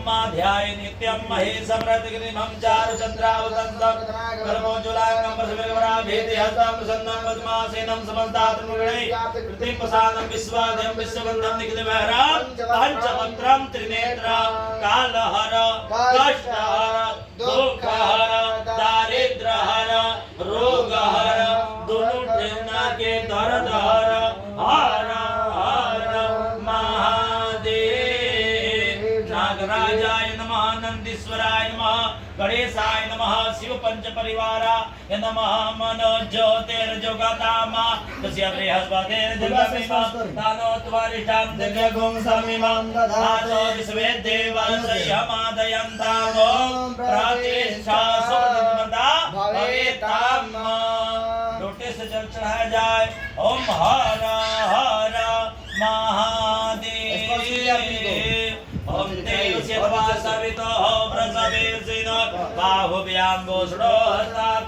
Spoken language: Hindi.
ध्याय नित्यं महेशमृतगिरिमं चारुचन्द्रावतंसं कर्मोज्ज्वलांगं प्रसविरवराभेति हस्तं प्रसन्नं पद्मासेनं समन्तात्मगुणै प्रतिप्रसादं विश्वाद्यं विश्वबन्धं निखिलवहरं पञ्चवक्त्रं त्रिनेत्रं कालहर कष्टहर दुःखहर दारिद्र्यहर रोगहर दुनुठिना के दर्दहर हर हर महादेव। नागराजाय नमः नंदीश्वराय नमः गणेशाय नमः शिव पंच परिवाराय नमः मनो ज्योतिर्जगतामा तस्य बृहस्पतिर् दिव्यमिमं दानो त्वरिष्ठं दिव्यगुं समिमं दधातो विश्वे देवांसयमादयन्ताम् ॐ प्रतिष्ठा सुप्रतिष्ठा भवेताम्। लोटे से जल चढ़ाया जाए। ओम हर हर महादेव। ओम देव से सवितो प्रसवेसिनो बाहुभ्यां गोष्ठो हस्ताभ्यां